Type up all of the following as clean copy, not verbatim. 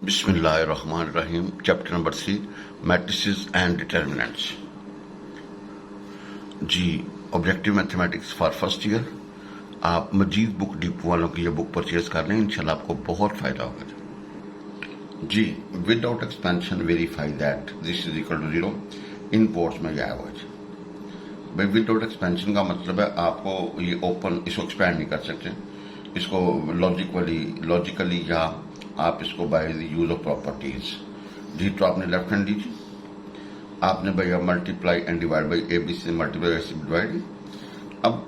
बिस्मिल्लाहिर्रहमानिर्रहीम। Chapter number 3, matrices and determinants. जी, objective mathematics for first year. आप मजीद बुक डिपो वालों की ये बुक परचेज कर लें, इंशाल्लाह आपको बहुत फायदा होगा। जी, without expansion verify that this is equal to 0 इन पोर्ट्स में आया हुआ है। भाई विदाउट एक्सपेंशन का मतलब है आपको ये ओपन, इसको एक्सपैंड नहीं कर सकते, इसको लॉजिकली या आप इसको by the use of properties. जी, तो आपने लेफ्ट हैंड लीजिए, आपने भैया multiply and divide by A B C, multiply ऐसे डिवाइड। अब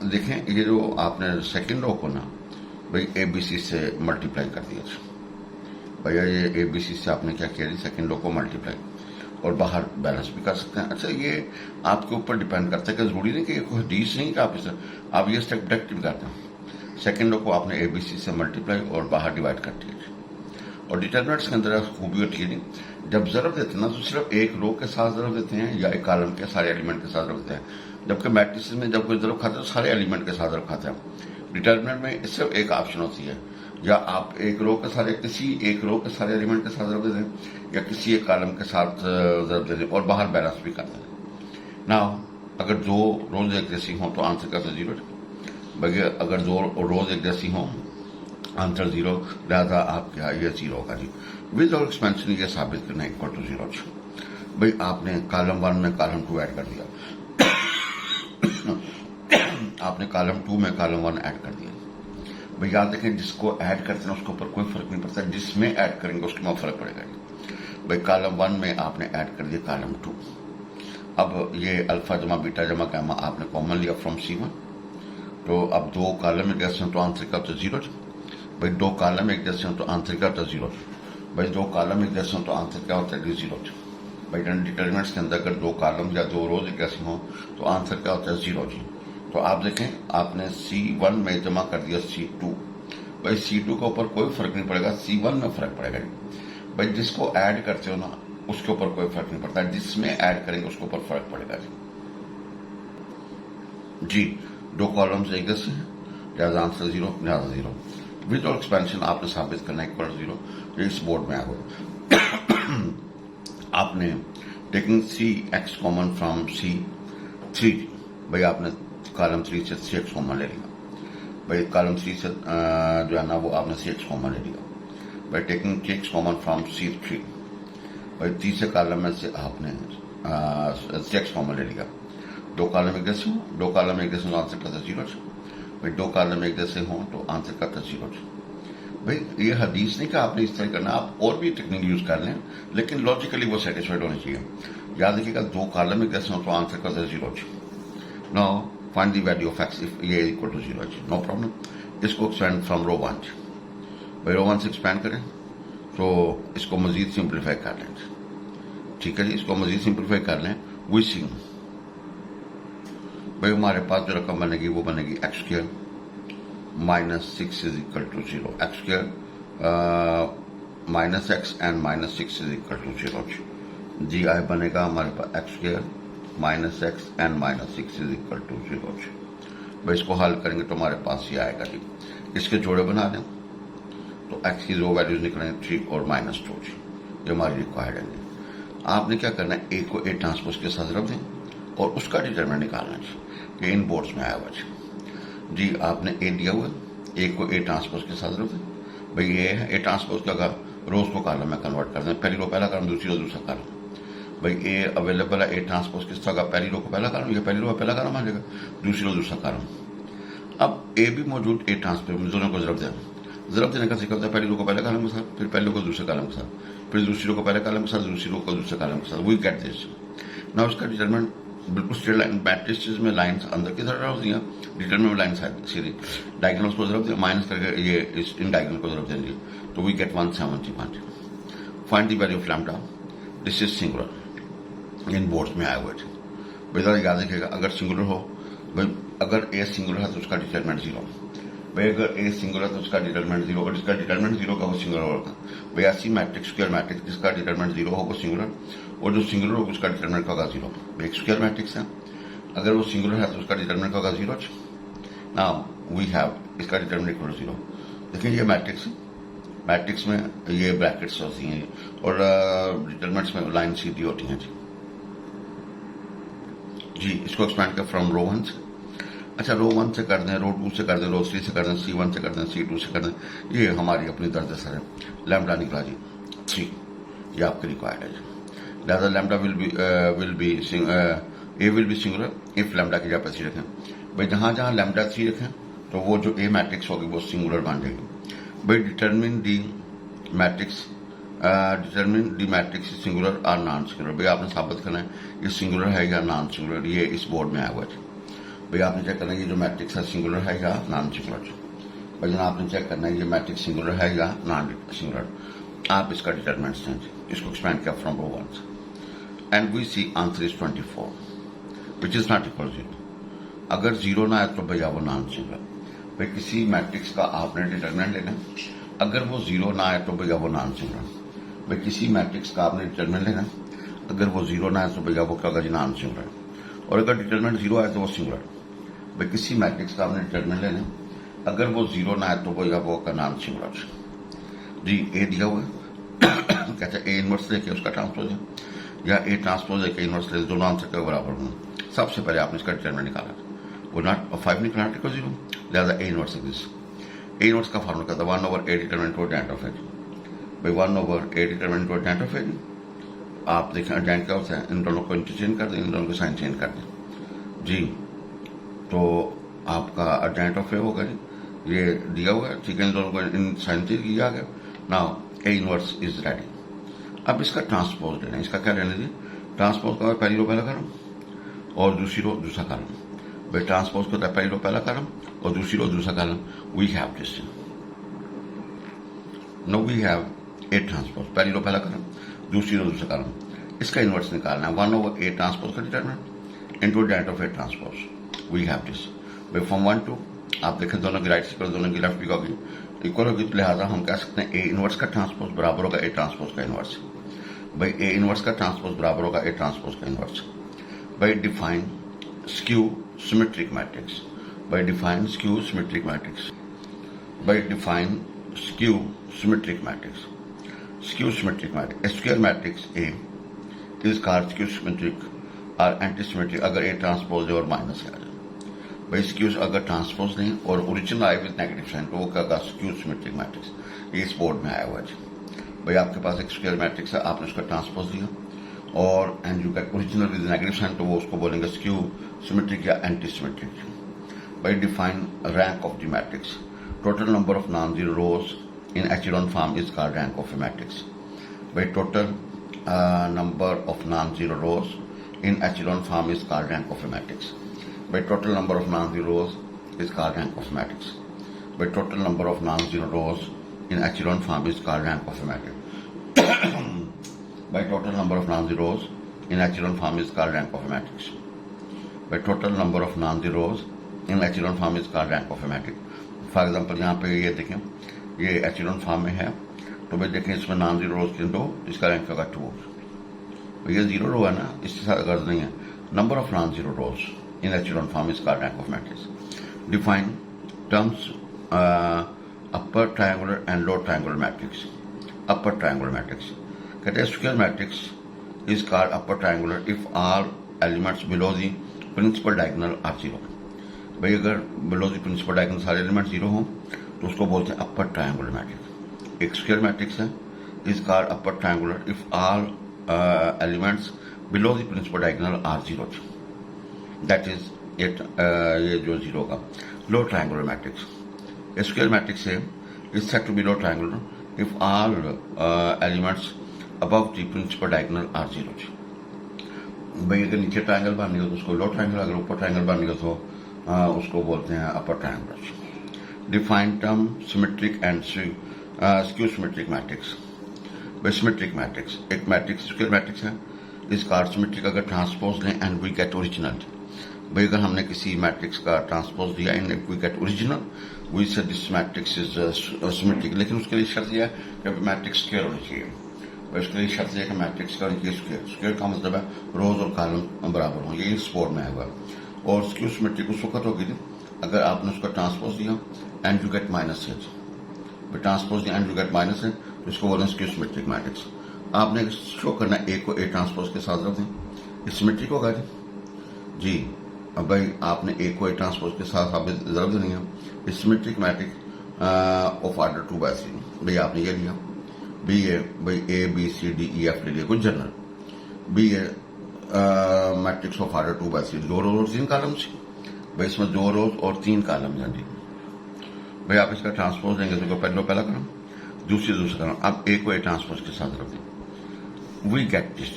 देखें ये जो आपने सेकंड रो को ना भाई ए बी सी से मल्टीप्लाई कर दिया भैया, ये ए बी सी से आपने क्या किया, सेकंड रो को मल्टीप्लाई, और बाहर बैलेंस भी कर सकते हैं। अच्छा, ये आपके ऊपर डिपेंड करता है कि जरूरी नहीं कि ये कोई हदीस नहीं कि आप ये स्टेप डायरेक्ट भी करते हैं। सेकंड रो को आपने एबीसी से मल्टीप्लाई और बाहर डिवाइड कर दिया। और डिटर्मिनेंट्स के अंदर खूबी होती है, जब जरब देते हैं ना तो सिर्फ एक रो के साथ जरब देते हैं या एक कॉलम के सारे एलिमेंट के साथ जरब देते हैं, जबकि मैट्रिसेस में जब कोई जरब खाता है तो सारे एलिमेंट के साथ जरब खाता है। डिटर्मिनेंट में सिर्फ एक ऑप्शन होती है, या आप एक रो के सारे किसी एक रो के सारे एलिमेंट के साथ जरब देते हैं या किसी एक कॉलम के साथ जरब देते हैं और बाहर बैलेंस भी करते हैं ना। अगर दो रोज एक जैसी हो तो आंसर का 0, बल्कि अगर दो रोज एक जैसी हो आंसर 0, लिहाजा आप क्या ये 0 होगा। जी, विदाउट एक्सपेंशन ये साबित करना इक्वल टू 0। भाई आपने कॉलम 1 में कॉलम 2 ऐड कर दिया, आपने कॉलम 2 में कॉलम 1 ऐड कर दिया। भाई याद रखें, जिसको ऐड करते हैं उसके ऊपर कोई फर्क नहीं पड़ता, जिसमें ऐड करेंगे उसके में फर्क पड़ेगा। भाई कॉलम 1 में आपने ऐड कर दिया कॉलम 2। अब ये अल्फा जमा बीटा जमा गामा आपने कॉमन लिया फ्रॉम C1, तो अब दो कॉलम एक जैसे हो तो आंसर का होता है 0। भाई दो कॉलम एक जैसे हो तो आंसर क्या होता है 0। भाई दो कॉलम एक जैसे हो तो आंसर क्या होता है 0। भाई डिटर्मिनेंट्स के अंदर अगर दो कॉलम या दो रोज एक जैसे हो तो आंसर क्या होता है 0। जी, तो आप देखें आपने C1 में जमा कर दिया C2। भाई C2 के ऊपर कोई फर्क नहीं पड़ेगा, C1 में फर्क पड़ेगा। भाई जिसको ऐड करते हो ना उसके ऊपर कोई फर्क नहीं पड़ता, जिसमें ऐड करेंगे उसके ऊपर फर्क पड़ेगा। जी, दो कॉलम्स एक जैसे हैं, लिहाजा आंसर 0, लिहाजा 0। विदाउट एक्सपेंशन आपने साबित करना इक्वल 0, ये इस बोर्ड में आ गया। आपने taking CX common from C3, भाई आपने कॉलम 3 से CX कॉमन ले लिया। भाई कॉलम 3 से जो है ना वो आपने CX कॉमन ले लिया। भाई taking KX common from C3, भाई तीसरे कॉलम में से आपने CX कॉमन ले लिया। दो कॉलम एक जैसे हो, दो कॉलम एक जैसे हो आंसर का 0। भाई दो कॉलम एक जैसे हो तो आंसर का 0। भाई ये हदीस नहीं कि आपने इस तरह करना, आप और भी टेक्निक यूज कर लें, लेकिन लॉजिकली वो सेटिस्फाइड होनी चाहिए। याद रखिएगा, दो कॉलम एक जैसे हो तो आंसर का 0। Now find the value of x if ये इक्वल टू 0। नो प्रॉब्लम, इसको एक्सपेंड फ्रॉम रो 1। भाई रो 1 से एक्सपेंड करें तो इसको मजीद सिंप्लीफाई कर लें। ठीक है जी, इसको मजीद सिंप्लीफाई कर लें। वी सी भाई हमारे पास जो रकम बनेगी वो बनेगी x² minus 6 is equal to 0। x² minus x and minus 6 is equal to 0। जी आई बनेगा हमारे पास x² minus x and minus 6 is equal to 0। भाई इसको हल करेंगे तो हमारे पास ये आएगा। जी, इसके जोड़े बना दें तो x की दो वैल्यूज निकलेंगे 3 और माइनस 2। ये हमारी रिक्वायर्ड है। आपने क्या करना है, ए को ए ट्रांसपोज के साथ रख दें और उसका डिटरमिनेंट निकालना है। ये इन बोर्ड्स में आया हुआ है। जी, आपने ए दिया हुआ, ए को ए ट्रांसपोज के साथ रख दें। भाई ये है ए ट्रांसपोज का रोज को कॉलम में कन्वर्ट कर दें, पहली रो पहला कॉलम, दूसरी रो दूसरा कॉलम। भाई ए अवेलेबल है ए ट्रांसपोज किस तरह का, पहली रो को पहला कॉलम, ये पहली रो पहला कॉलम आ जाएगा, दूसरी रो दूसरा कॉलम। अब ए भी मौजूद, ए ट्रांसपोज दोनों को जरब देने का सीखा होता है, पहली रो को पहले कॉलम के साथ, फिर पहली रो को दूसरे कॉलम के साथ, फिर दूसरी रो को पहले कॉलम के साथ, दूसरी रो को दूसरे कॉलम के साथ। We get this. ना उसका डिटरमिनेंट बिल्कुल स्ट्रेट लाइन, मैट्रिसेस में लाइंस अंदर की तरफ होती हैं, डिटरमिनेंट में लाइन्स सीधी, डायगोनल्स को जरब दिया, माइनस करके ये इस इन डायगोनल को जरब देंगे तो we get 175। Find the value of lambda, this is singular. इन बोर्ड्स में आया हुआ है। बेहतर याद रखिएगा, अगर सिंगुलर हो, भाई अगर ए सिंगुलर है तो उसका डिटरमिनेंट 0। भाई अगर ए सिंगुलर है तो उसका डिटरमिनेंट 0, और जिसका डिटरमिनेंट 0 का वो सिंगुलर होगा। भाई ऐसी मैट्रिक्स स्क्वायर मैट्रिक्स जिसका डिटरमिनेंट 0 हो वो सिंगुलर, और जो सिंगुलर होगा उसका डिटरमिनेंट होगा 0। भाई एक स्क्वायर मैट्रिक्स है, अगर वो सिंगुलर है तो उसका डिटरमिनेंट होगा 0। नाउ वी हैव इसका डिटरमिनेंट इक्वल टू 0। देखिए ये मैट्रिक्स मैट्रिक्स में ये ब्रैकेट्स होती हैं और डिटरमिनेंट्स में लाइन सीधी होती हैं जी। इसको एक्सपैंड कर फ्रॉम रो 1 से। अच्छा, रो 1 से कर दें, रो 2 से कर दें, रो 3 से कर दें, C1 से कर दें, C2 से कर दें, ये हमारी अपनी दर्ज सर है। लैम्डा निकला जी 3, ये आपके रिक्वायर्ड है जी। लिहाजा lambda will be A will be singular if lambda की जगह पर 3 रखें। भाई जहां जहां लैम्डा 3 रखें तो वो जो ए मैट्रिक्स होगी वो सिंगुलर बन जाएगी। भाई डिटरमिन दी मैट्रिक्स सिंगुलर और नॉन सिंगुलर। भाई आपने साबित करना है ये सिंगुलर है या नॉन सिंगुलर, ये इस बोर्ड में आया हुआ है। भाई आपने चेक करना है ये जो मैट्रिक्स है सिंगुलर है या नॉन सिंगुलर। भाई आपने चेक करना है ये मैट्रिक्स सिंगुलर है या नॉन सिंगुलर। आप इसका डिटरमिनेंट्स दें, इसको एक्सपेंड किया फ्रॉम रो 1 से and we see answer is 24 which is not equal 0। अगर 0 ना है तो भैया वो नॉन सिंगुलर। भाई किसी मैट्रिक्स का आपने डिटरमिनेंट लेना, अगर वो 0 ना है तो भैया वो नॉन सिंगुलर। भाई किसी मैट्रिक्स का आपने डिटरमिनेंट लेना, अगर वो 0 ना है तो भैया वो क्या होगा जी नॉन सिंगुलर। और अगर डिटरमिनेंट 0 है तो वो सिंगुलर। भाई किसी मैट्रिक्स का आपने डिटरमिनेंट लेना, अगर वो 0 ना है तो भैया वो का नॉन सिंगुलर जी। ए दिया हुआ है कहते हैं ए इनवर्स लेके उसका ट्रांसपोज है या ए ट्रांसपोज लेके इनवर्स ले, दोनों आंसर के बराबर होंगे। सबसे पहले आपने इसका डिटरमिनेंट निकाला, वो नॉट 5 निकला नॉट इक्वल 0, लिहाजा A inverse exist. A inverse का फॉर्मूला कहता है 1/a determinant to dent of A. भाई 1/a determinant to dent of A. आप देखें डेंट क्या होता है, इन दोनों को इंटरचेंज कर दें, इन दोनों को साइन चेंज कर दें जी। तो आपका अर्जेंट ऑफ ए होगा ये दिया हुआ है, ठीक है। इन दोनों को इन साइन चेंज किया गया। Now A inverse is ready. अब इसका ट्रांसपोज लेना है। इसका क्या लेना है, ट्रांसपोज का पहली रो पहला कॉलम और दूसरी रो दूसरा कॉलम। भाई ट्रांसपोज को पहली रो पहला कॉलम और दूसरी रो दूसरा column. We have this. Now we have a transpose, पहली रो पहला कॉलम, दूसरी रो दूसरा कॉलम। इसका इनवर्स निकालना है 1/a ट्रांसपोज का determinant into dent of A transpose. We have this. भाई फ्रॉम 1 to आप देखें दोनों की राइट इक्वल, दोनों की लेफ्ट इक्वल होगी, तो लिहाजा हम कह सकते हैं ए इनवर्स का ट्रांसपोज बराबर होगा ए ट्रांसपोज का इनवर्स। भाई ए इनवर्स का ट्रांसपोज बराबर होगा ए ट्रांसपोज का इनवर्स। भाई डिफाइन स्क्यू सिमेट्रिक मैट्रिक्स। भाई डिफाइन स्क्यू सिमेट्रिक मैट्रिक्स। भाई define skew symmetric matrix. Skew symmetric matrix, square matrix A is called skew symmetric और एंटी सिमेट्रिक अगर ए ट्रांसपोज है और माइनस है। भाई स्क्यूज अगर ट्रांसपोज नहीं और ओरिजिनल आए विद नेगेटिव साइन तो वो क्या स्क्यू सिमेट्रिक मैट्रिक्स। ये इस बोर्ड में आया हुआ है। भाई आपके पास एक स्क्वायर मैट्रिक्स है, आपने उसका ट्रांसपोज दिया और and you get original with negative sign तो वो उसको बोलेंगे स्क्यू सिमेट्रिक या एंटी सिमेट्रिक। भाई define rank of the matrix. Total number of non zero rows in echelon form is called rank of a matrix. भाई total number of non zero rows in echelon form is called rank of a matrix. By total number of non-zero rows is called rank of a matrix. By total number of non-zero rows in echelon form is called rank of a matrix. By total number of non-zero rows in echelon form is called rank of a matrix. By total number of non-zero rows in echelon form is called rank of a matrix. For example, यहाँ पे ये देखें, ये echelon form में है, तो भाई देखें इसमें non-zero rows किन दो, इसका रैंक होगा 2। ये 0 रो है ना, इसके साथ गर्ज नहीं है। Number of non zero rows in echelon form is called rank of matrix. Define terms upper triangular and lower triangular matrix. Upper triangular matrix कहते हैं square matrix is called upper triangular if all elements below the principal diagonal are 0। भाई अगर below the principal diagonal सारे element 0 हो तो उसको बोलते हैं अपर ट्रायंगुलर मैट्रिक्स। एक स्क्वायर मैट्रिक्स है is called upper triangular if all elements below the principal diagonal are 0. That is it. ये जो 0 का low triangular matrix. A square matrix is said to be low triangular if all elements above the principal diagonal are 0. भाई अगर नीचे triangle बन गया तो उसको लो ट्रायंगल, अगर ऊपर ट्रायंगल बन गया तो उसको बोलते हैं upper triangle. Define term symmetric and skew symmetric matrix. Symmetric matrix एक मैट्रिक्स स्क्वायर मैट्रिक्स है, इस कार सिमेट्रिक अगर ट्रांसपोज लें एंड वी गेट ओरिजिनल। भाई अगर हमने किसी मैट्रिक्स का ट्रांसपोज दिया and we get original we say this matrix is symmetric. लेकिन उसके लिए शर्त यह है कि मैट्रिक्स स्क्वायर होनी चाहिए। भाई उसके लिए शर्त यह है कि मैट्रिक्स का होनी चाहिए स्क्वायर। स्क्वायर का मतलब है रोज और कॉलम बराबर हों, ये इस बोर्ड में आएगा। और स्क्यू सिमेट्रिक उस वक्त होगी अगर आपने उसका ट्रांसपोज दिया and you get minus H. Transpose and you get minus है तो इसको बोलते हैं स्क्यू सिमेट्रिक मैट्रिक्स। आपने शो करना ए को ए ट्रांसपोज के साथ रख दें, सिमेट्रिक होगा जी। अब भाई आपने ए को ए ट्रांसपोज के साथ आप जरूर देनी है symmetric matrix of order 2 by 3। भाई आपने ये लिया बी ए, भाई A B C D E F ले लिया कुछ general, B A matrix of order 2 by 3, 2 rows और 3 कॉलम्स। भाई इसमें 2 रोज और 3 कॉलम हैं जी। भाई आप इसका ट्रांसपोज देंगे तो पहला कॉलम, दूसरा कॉलम। अब ए को ए ट्रांसपोज के साथ रख दें, वी गेट दिस।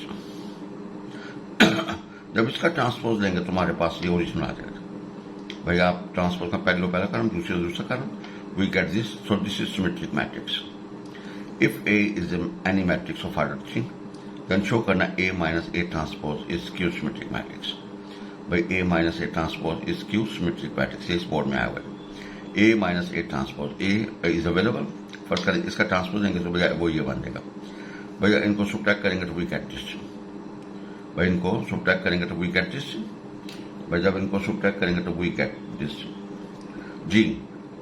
जब इसका ट्रांसपोज लेंगे तो हमारे पास ये ओरिजिनल आ जाएगा। भाई आप ट्रांसपोज का पहला कॉलम, दूसरा column, we get this. So this is symmetric matrix. If A is any matrix of order 3 then show करना A minus A transpose is skew symmetric matrix. भाई A minus A transpose is skew symmetric matrix, इस board में आया हुआ है। A minus A transpose, A is available, first करें इसका transpose देंगे तो भैया वो ये बन जाएगा। भैया इनको सब्ट्रैक्ट करेंगे तो वी गेट दिस। भाई इनको सब्ट्रैक्ट करेंगे तो वी गेट दिस। भाई जब इनको सब्ट्रैक्ट करेंगे तो वी गेट दिस जी।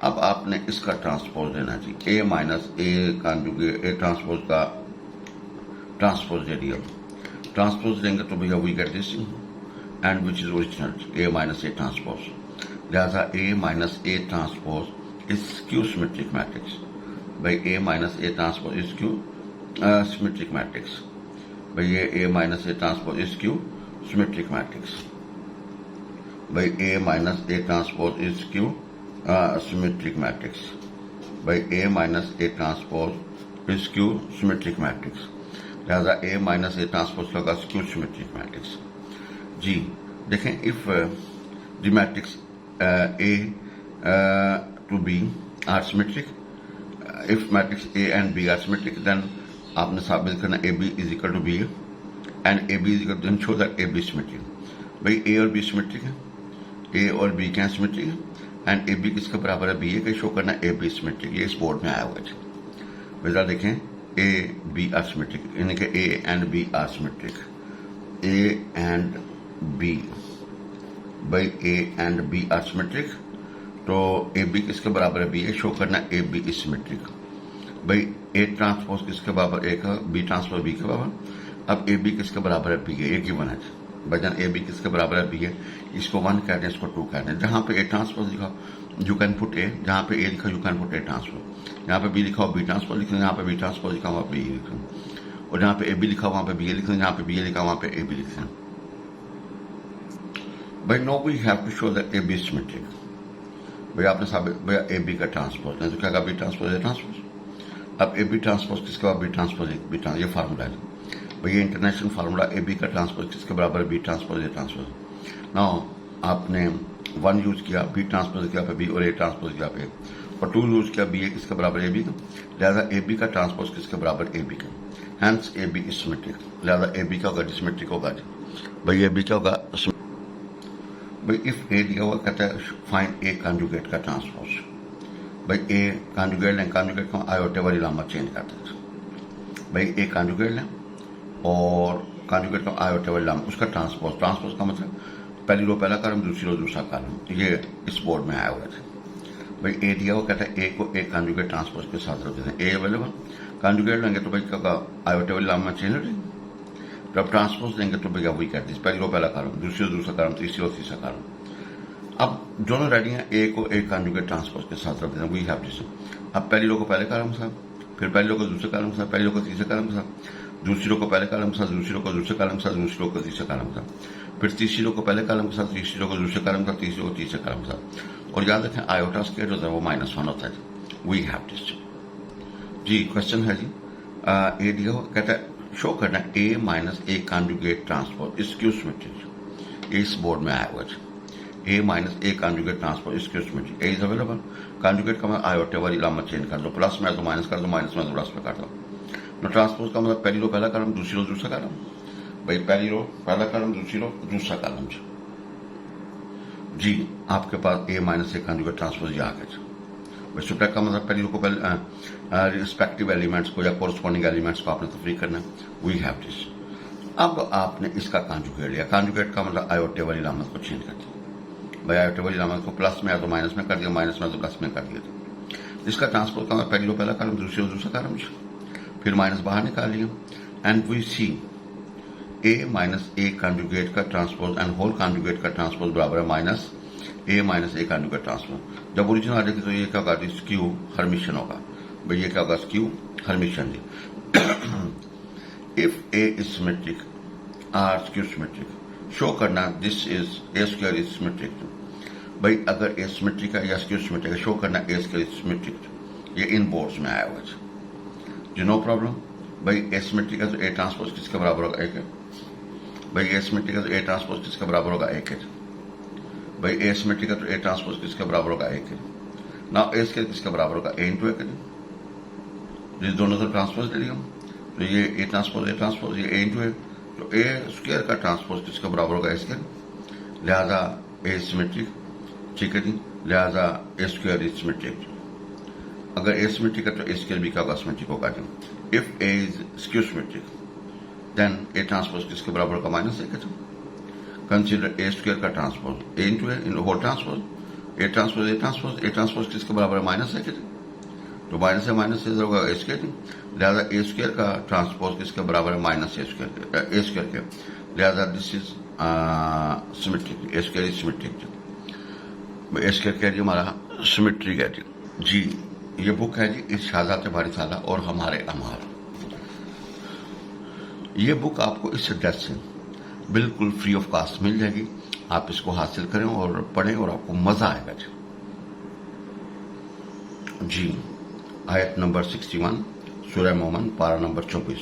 अब आपने इसका ट्रांसपोज देना जी, A minus A conjugate A transpose का ट्रांसपोज दे दिया। ट्रांसपोज देंगे तो भैया we get this and which is original A minus A transpose. लिहाजा A minus A transpose is skew symmetric matrix. भाई A minus A transpose is skew symmetric matrix. भाई ये A minus A transpose is skew symmetric matrix. भाई A minus A transpose is skew symmetric matrix. भाई A minus A transpose is skew symmetric matrix. लिहाजा A minus A transpose का skew symmetric matrix जी। देखें if the matrix A to B are symmetric, if matrix A and B are symmetric then आपने साबित करना A B is equal to B and A B is equal to, then show that A B symmetric. भाई A और B symmetric है, ए और B क्या symmetric है and A B किसके बराबर है, बी ए का शो करना ए बी सिमेट्रिक। ये इस बोर्ड में आया हुआ है। बेटा देखें ए बी आर सिमेट्रिक, यानी कि A and B are symmetric, A and B. भाई A and B are symmetric तो ए बी किसके बराबर है, बी ए शो करना ए बी इज सिमेट्रिक। भाई ए ट्रांसपोज किसके बराबर, ए का बी ट्रांसपोज बी के बराबर। अब ए बी किसके बराबर है, बी ए गिवन है। भजन ए बी किसके बराबर है, बी ए, इसको 1 कहते हैं, इसको 2 कहते हैं। जहां पे ए ट्रांसपोज लिखा यू कैन पुट ए, जहां पे ए लिखा you can put A transpose, जहां पे बी लिखा हो बी ट्रांसपोज लिखें, जहां पे बी ट्रांसपोज लिखा वहां पे बी लिखें, और जहां पे ए बी लिखा वहां पे बी ए लिखें, जहां पे बी ए लिखा वहां पे ए बी लिखें। भाई no we have to show that A B symmetric. भाई आपने साबित, भैया ए बी का ट्रांसपोज नहीं तो क्या कहा, बी ट्रांसपोज ए ट्रांसपोज। अब ए बी ट्रांसपोज किसके बाद, बी ट्रांसपोज बी ट्रांसपोज, ये फार्मूला है भाई, ये इंटरनेशनल फार्मूला। ए बी का ट्रांसपोज किसके बराबर है, B transpose A transpose. Now आपने 1 यूज किया बी ट्रांसपोज किया पे बी और ए ट्रांसपोज किया पे, और 2 यूज किया बी ए किसके बराबर, ए बी का। लिहाजा ए बी का ट्रांसपोज किसके बराबर, ए बी का, hence A B is symmetric. लिहाजा ए बी का होगा सिमेट्रिक होगा भाई, ए बी क्या होगा भाई। इफ ए दिया हुआ कहता है फाइंड ए कॉन्जुगेट का ट्रांसपोज। भाई ए कॉन्जुगेट लें, कॉन्जुगेट को आयोटे वाली लामत चेंज करते हैं। भाई ए कॉन्जुगेट लें और कॉन्जुगेट का आयोटे वाली लामत, उसका ट्रांसपोज, ट्रांसपोज का मतलब पहली रो पहला कॉलम, दूसरी रो दूसरा कॉलम। ये इस बोर्ड में आया हुआ है। भाई ए दिया हुआ कहता है ए को ए कॉन्जुगेट ट्रांसपोज के साथ रख देते हैं, ए अवेलेबल, कॉन्जुगेट लेंगे तो भाई क्या आयोटे वाली लामत चेंज हो जाएगी। जब ट्रांसपोज देंगे तो भैया वही कहते हैं, पहली रो पहला कॉलम, दूसरी रो दूसरा कॉलम, तीसरी रो तीसरा कॉलम। अब दोनों रेडी हैं, ए को ए कॉन्जुगेट ट्रांसपोज के साथ रख देते हैं, वी हैव दिस। अब पहली रो को पहले कॉलम के साथ, फिर पहली रो को दूसरे कॉलम के साथ, पहली रो को तीसरे कॉलम के साथ, दूसरी रो को पहले कॉलम के साथ, दूसरी रो को दूसरे कॉलम के साथ, दूसरी रो को तीसरे कॉलम के साथ, फिर तीसरी रो को पहले कॉलम के साथ, तीसरी रो को दूसरे कॉलम के साथ, तीसरी रो को तीसरे कॉलम के साथ। और याद रखें आयोटा स्क्वायर होता है वो -1 होता है। वी हैव दिस जी। क्वेश्चन है जी, ए दिया हुआ कहता है शो करना A minus A conjugate transpose is skew symmetric. इस बोर्ड में आया हुआ है A minus A conjugate transpose is skew symmetric. A is available, conjugate का मतलब आयोटे वाली लामत चेंज कर दो, प्लस में तो माइनस कर दो, माइनस में तो प्लस में कर दो। ट्रांसपोज का मतलब पहली रो पहला कॉलम, दूसरी रो दूसरा कॉलम। भाई पहली रो पहला कॉलम, दूसरी रो दूसरा कॉलम जी। आपके पास ए माइनस ए कॉन्जुगेट ट्रांसपोज आ गया। भाई सब्ट्रैक्ट का मतलब पहली रो को पहले रिस्पेक्टिव एलिमेंट्स को या कोरस्पॉन्डिंग एलिमेंट्स को आपने तफरीक करना है, वी हैव दिस। अब आपने इसका कॉन्जुगेट लिया, कॉन्जुगेट का मतलब आयोटे वाली लामत को चेंज कर दिया। भाई आयोटे वाली लामत को प्लस में या तो माइनस में कर दिया, माइनस में तो प्लस में कर दिया। इसका ट्रांसपोज का पहले पहला कॉलम, दूसरे दूसरा कॉलम, फिर माइनस बाहर निकालिए and we see A minus A conjugate का ट्रांसपोज एंड होल कॉन्जुगेट का ट्रांसपोज बराबर है माइनस ए कॉन्जुगेट ट्रांसपोज। जब ओरिजिन आ जाएगी तो ये क्या होगा, स्क्यू हर्मिशन होगा। भाई ये क्या होगा, स्क्यू हर्मिशन जी। If A is symmetric or skew symmetric, show करना this is A square is symmetric. भाई अगर ए सिमेट्रिक है या स्क्यू सिमेट्रिक है, शो करना ए स्क्वायर इज सिमेट्रिक। ये इन बोर्ड्स में आया हुआ है जी, नो प्रॉब्लम। भाई ए सिमेट्रिक है तो ए ट्रांसपोज किसके बराबर होगा, एक है। भाई ए सिमेट्रिक है तो ए ट्रांसपोज किसके बराबर होगा, एक है। भाई ए सिमेट्रिक है तो ए ट्रांसपोज किसके बराबर होगा, एक है ना। ए स्क्वायर किसके बराबर होगा, ए इंटू ए करें, जिस दोनों से ट्रांसपोज ले लिया तो ये ए ट्रांसपोज ये ए इंटू ए, तो ए स्क्वायर का ट्रांसपोज किसके बराबर होगा, ए स्क्वायर, लिहाजा ए सिमेट्रिक, ठीक है जी, लिहाजा ए स्क्वायर इज सिमेट्रिक। अगर ए सिमेट्रिक है तो ए स्क्वायर भी क्या होगा, सिमेट्रिक होगा जी। If A is skew symmetric then A transpose किसके बराबर होगा, माइनस एक है। कंसिडर ए स्क्वायर का transpose A into A in whole transpose, A transpose किसके बराबर है, माइनस एक है। तो माइनस से होगा ए स्क्वायर, लिहाजा ए स्क्वायर का ट्रांसपोज किसके बराबर है, माइनस ए स्क्वायर के, लिहाजा this is symmetric, A square is symmetric. A square क्या जी, हमारा सिमेट्रिक है जी। ये बुक है जी इरशादात बारी ताला और हमारे अमाल। ये बुक आपको इस एड्रेस से बिल्कुल फ्री ऑफ कॉस्ट मिल जाएगी। आप इसको हासिल करें और पढ़ें और आपको मजा आएगा जी। आयत नंबर 61 सूरह मोमन पारा नंबर 24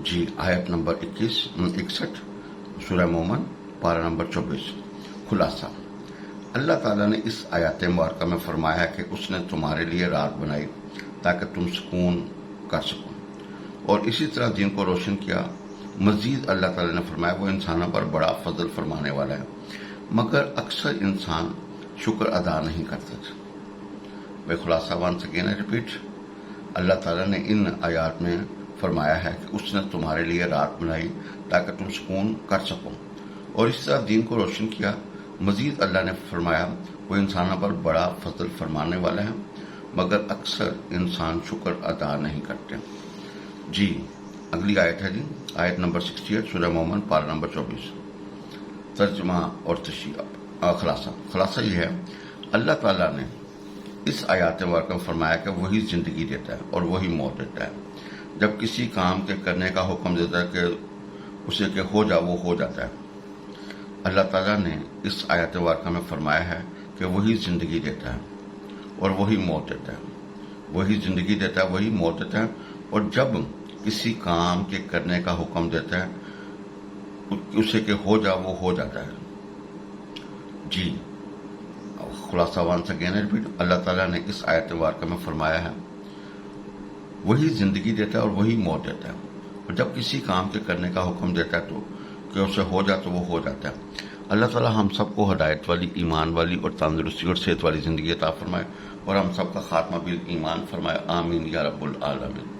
जी। आयत नंबर 61 सूरह मोमन पारा नंबर 24। खुलासा, अल्लाह ताला ने इस आयत मुबारका में फरमाया कि उसने तुम्हारे लिए रात बनाई ताकि तुम सुकून कर सको और इसी तरह दिन को रोशन किया। मजीद अल्लाह ताला ने फरमाया वो इंसानों पर बड़ा फजल फरमाने वाला है, मगर अक्सर इंसान शुक्र अदा नहीं करते। भाई खुलासा वंस अगेन रिपीट, अल्लाह ताला ने इन आयात में फरमाया है कि उसने तुम्हारे लिए रात बनाई ताकि तुम सुकून कर सको और इस तरह दिन को रोशन किया। मजीद अल्लाह ने फरमाया वो इंसानों पर बड़ा फजल फरमाने वाला है, मगर अक्सर इंसान शुक्र अदा नहीं करते जी। अगली आयत है जी, आयत नंबर 68 सूरह मोमन पारा नंबर 24। तर्जमा और खुलासा ये है, अल्लाह ताला ने इस आयत मुबारक में फरमाया कि वही जिंदगी देता है और वही मौत देता है। जब किसी काम के करने का हुक्म देता है कि उसे के हो जा, वो हो जाता है। अल्लाह ताला ने इस आयत मुबारक में फरमाया है कि वही जिंदगी देता है और वही मौत देता है, वही जिंदगी देता है, वही मौत देता है। और जब किसी काम के करने का हुक्म देता है उसे के हो जा, वो हो जाता है जी। खुलासा वंस अगेन रिपीट, अल्लाह ताला ने इस आयत मुबारक में फरमाया है वही जिंदगी देता है और वही मौत देता है। और जब किसी काम के करने का हुक्म देता है तो कि उसे हो जा तो वो हो जाता है। अल्लाह ताला हम सबको हदायत वाली, ईमान वाली और तंदुरुस्ती और सेहत वाली जिंदगी अता फरमाए और हम सबका खात्मा बिल ईमान फरमाए। आमीन या रब्बुल आलमीन।